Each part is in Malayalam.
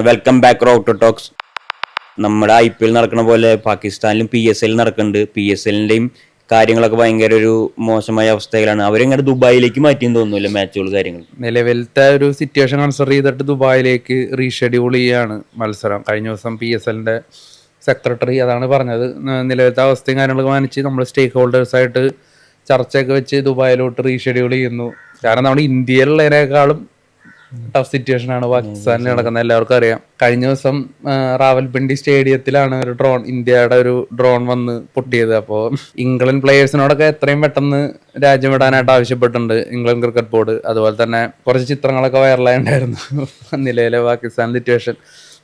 Welcome back Raut talks. നമ്മുടെ IPL നടക്കുന്ന പോലെ പാകിസ്ഥാനിലും PSL നടക്കുന്നുണ്ട്. PSLന്റെയും കാര്യങ്ങളൊക്കെ ഭയങ്കര ഒരു മോശമായ അവസ്ഥയിലാണ്. അവരെങ്ങനെ ദുബായിലേക്ക് മാറ്റിയെന്ന് തോന്നുന്നില്ല മാച്ചുകൾ കാര്യങ്ങൾ. നിലവിലത്തെ ഒരു സിറ്റുവേഷൻ കൺസിഡർ ചെയ്തിട്ട് ദുബായിലേക്ക് റീഷെഡ്യൂൾ ചെയ്യാണ് മത്സരം. കഴിഞ്ഞ ദിവസം PSLന്റെ സെക്രട്ടറി അതാണ് പറഞ്ഞത്. നിലവിലത്തെ അവസ്ഥയും കാര്യങ്ങളൊക്കെ മാനിച്ച് നമ്മൾ സ്റ്റേക്ക് ഹോൾഡേഴ്സായിട്ട് ചർച്ചയൊക്കെ വെച്ച് ദുബായിലോട്ട് റീഷെഡ്യൂൾ ചെയ്യുന്നു. കാരണം നമ്മുടെ ഇന്ത്യയിലുള്ളതിനേക്കാളും ടഫ് സിറ്റുവേഷൻ ആണ് പാകിസ്ഥാനിൽ നടക്കുന്നത്, എല്ലാവർക്കും അറിയാം. കഴിഞ്ഞ ദിവസം റാവൽപിണ്ടി സ്റ്റേഡിയത്തിലാണ് ഒരു ഇന്ത്യയുടെ ഒരു ഡ്രോൺ വന്ന് പൊട്ടിയത്. അപ്പോൾ ഇംഗ്ലണ്ട് പ്ലേയേഴ്സിനോടൊക്കെ എത്രയും പെട്ടെന്ന് രാജ്യം വിടാനായിട്ട് ആവശ്യപ്പെട്ടിട്ടുണ്ട് ഇംഗ്ലണ്ട് ക്രിക്കറ്റ് ബോർഡ്. അതുപോലെ തന്നെ കുറച്ച് ചിത്രങ്ങളൊക്കെ വൈറലായിട്ടുണ്ടായിരുന്നു നിലവിലെ പാകിസ്ഥാൻ സിറ്റുവേഷൻ.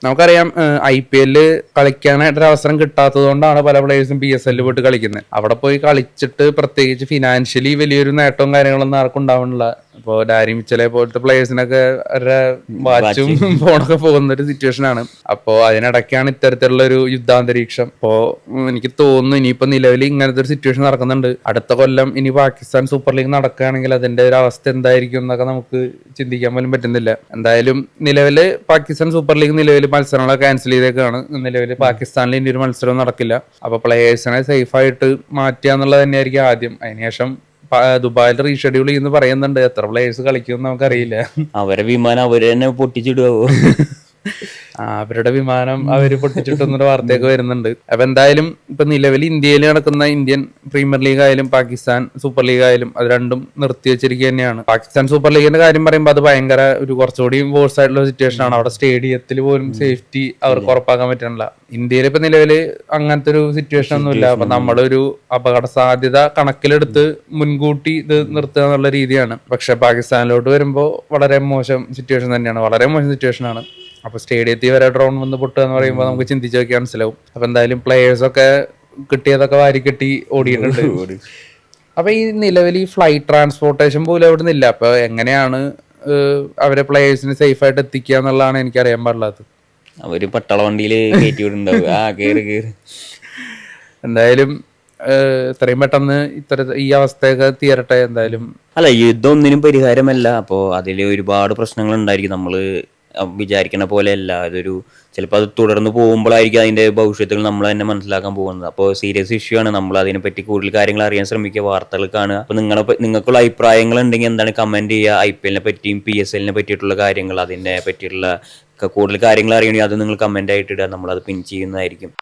നമുക്കറിയാം IPL കളിക്കാനായിട്ടൊരു അവസരം കിട്ടാത്തത് കൊണ്ടാണ് പല പ്ലേയേഴ്സും PSL പോയിട്ട് കളിക്കുന്നത്. അവിടെ പോയി കളിച്ചിട്ട് പ്രത്യേകിച്ച് ഫിനാൻഷ്യലി വലിയൊരു നേട്ടവും കാര്യങ്ങളൊന്നും ആർക്കും ഉണ്ടാവണില്ല. ഇപ്പോൾ ഡാരി മിച്ചലെ പോലത്തെ പ്ലേയേഴ്സിനൊക്കെ അവരുടെ വാച്ചും ഫോണൊക്കെ പോകുന്ന ഒരു സിറ്റുവേഷൻ ആണ്. അപ്പോൾ അതിനിടയ്ക്കാണ് ഇത്തരത്തിലുള്ള ഒരു യുദ്ധാന്തരീക്ഷം. അപ്പോൾ എനിക്ക് തോന്നുന്നു ഇനിയിപ്പോൾ നിലവിൽ ഇങ്ങനത്തെ ഒരു സിറ്റുവേഷൻ നടക്കുന്നുണ്ട്. അടുത്ത കൊല്ലം ഇനി പാകിസ്ഥാൻ സൂപ്പർ ലീഗ് നടക്കുകയാണെങ്കിൽ അതിന്റെ ഒരു അവസ്ഥ എന്തായിരിക്കും എന്നൊക്കെ നമുക്ക് ചിന്തിക്കാൻ പോലും പറ്റുന്നില്ല. എന്തായാലും നിലവിൽ പാകിസ്ഥാൻ സൂപ്പർ ലീഗ് നിലവിൽ മത്സരങ്ങളൊക്കെ ക്യാൻസൽ ചെയ്തേക്കാണ്. നിലവിൽ പാകിസ്ഥാനിൽ ഇനി ഒരു മത്സരവും നടക്കില്ല. അപ്പോൾ പ്ലേയേഴ്സിനെ സേഫായിട്ട് മാറ്റുക എന്നുള്ളത് തന്നെയായിരിക്കും ആദ്യം. അതിനുശേഷം ദുബായിൽ റീഷെഡ്യൂൾ ചെയ്യുന്ന പറയുന്നുണ്ട്. എത്ര പ്ലേയേഴ്സ് കളിക്കുമെന്ന് നമുക്കറിയില്ല. അവരെ വിമാനം അവര് തന്നെ പൊട്ടിച്ചിടുവോ? അവരുടെ വിമാനം അവര് പൊട്ടിച്ചിട്ടെന്നൊരു വാർത്തയൊക്കെ വരുന്നുണ്ട്. അപ്പൊ എന്തായാലും ഇപ്പൊ നിലവിൽ ഇന്ത്യയിൽ നടക്കുന്ന ഇന്ത്യൻ പ്രീമിയർ ലീഗ് ആയാലും പാകിസ്ഥാൻ സൂപ്പർ ലീഗ് ആയാലും അത് രണ്ടും നിർത്തിവെച്ചിരിക്കുക തന്നെയാണ്. പാകിസ്ഥാൻ സൂപ്പർ ലീഗിന്റെ കാര്യം പറയുമ്പോൾ അത് ഭയങ്കര ഒരു കുറച്ചുകൂടി വേഴ്സ് ആയിട്ടുള്ള സിറ്റുവേഷൻ ആണ്. അവിടെ സ്റ്റേഡിയത്തിൽ പോലും സേഫ്റ്റി അവർക്ക് ഉറപ്പാക്കാൻ പറ്റണില്ല. ഇന്ത്യയിൽ ഇപ്പൊ നിലവില് അങ്ങനത്തെ ഒരു സിറ്റുവേഷൻ ഒന്നുമില്ല. അപ്പൊ നമ്മളൊരു അപകട സാധ്യത കണക്കിലെടുത്ത് മുൻകൂട്ടി ഇത് നിർത്തുക എന്നുള്ള രീതിയാണ്. പക്ഷെ പാകിസ്ഥാനിലോട്ട് വരുമ്പോൾ വളരെ മോശം സിറ്റുവേഷൻ തന്നെയാണ്, വളരെ മോശം സിറ്റുവേഷൻ ആണ്. അപ്പൊ സ്റ്റേഡിയത്തിൽ വരെ ഡ്രോൺ വന്ന് പൊട്ടുക എന്ന് പറയുമ്പോൾ നമുക്ക് ചിന്തിച്ചു നോക്കിയാൽ മനസ്സിലാവും. അപ്പൊ എന്തായാലും പ്ലേയേഴ്സൊക്കെ കിട്ടിയതൊക്കെ വാരിക്കെട്ടി ഓടിയിട്ടുണ്ട്. അപ്പൊ ഈ നിലവിൽ ഈ ഫ്ലൈറ്റ് ട്രാൻസ്പോർട്ടേഷൻ പോലും അവിടെ നിന്നില്ല. അപ്പൊ എങ്ങനെയാണ് അവരെ പ്ലേയേഴ്സിന് സേഫ് ആയിട്ട് എത്തിക്കുക എന്നുള്ളതാണ് എനിക്ക് അറിയാൻ പാടില്ലാത്തത്. അവര് പട്ടാള വണ്ടിയില് കയറ്റി എന്തായാലും എത്രയും പെട്ടെന്ന് ഈ അവസ്ഥയൊക്കെ തീരട്ടെ. എന്തായാലും അല്ല, യുദ്ധം ഒന്നിനും പരിഹാരമല്ല. അപ്പോൾ അതിൽ ഒരുപാട് പ്രശ്നങ്ങൾ ഉണ്ടായിരിക്കും. നമ്മള് വിചാരിക്കുന്ന പോലെയല്ല. അതൊരു ചിലപ്പോൾ അത് തുടർന്ന് പോകുമ്പോഴായിരിക്കും അതിന്റെ ഭവിഷ്യത്തുകൾ നമ്മൾ തന്നെ മനസ്സിലാക്കാൻ പോകുന്നത്. അപ്പോൾ സീരിയസ് ഇഷ്യൂ ആണ്. നമ്മൾ അതിനെപ്പറ്റി കൂടുതൽ കാര്യങ്ങൾ അറിയാൻ ശ്രമിക്കുക, വാർത്തകൾ കാണുക. അപ്പോൾ നിങ്ങൾക്കുള്ള അഭിപ്രായങ്ങൾ ഉണ്ടെങ്കിൽ എന്താണ് കമന്റ് ചെയ്യുക. IPL പറ്റിയും PSL പറ്റിയിട്ടുള്ള കാര്യങ്ങൾ, അതിനെ പറ്റിയിട്ടുള്ള കൂടുതൽ കാര്യങ്ങൾ അറിയണമെങ്കിൽ അത് നിങ്ങൾ കമന്റ് ആയിട്ട് ഇടുക. നമ്മളത് പിൻ ചെയ്യുന്നതായിരിക്കും.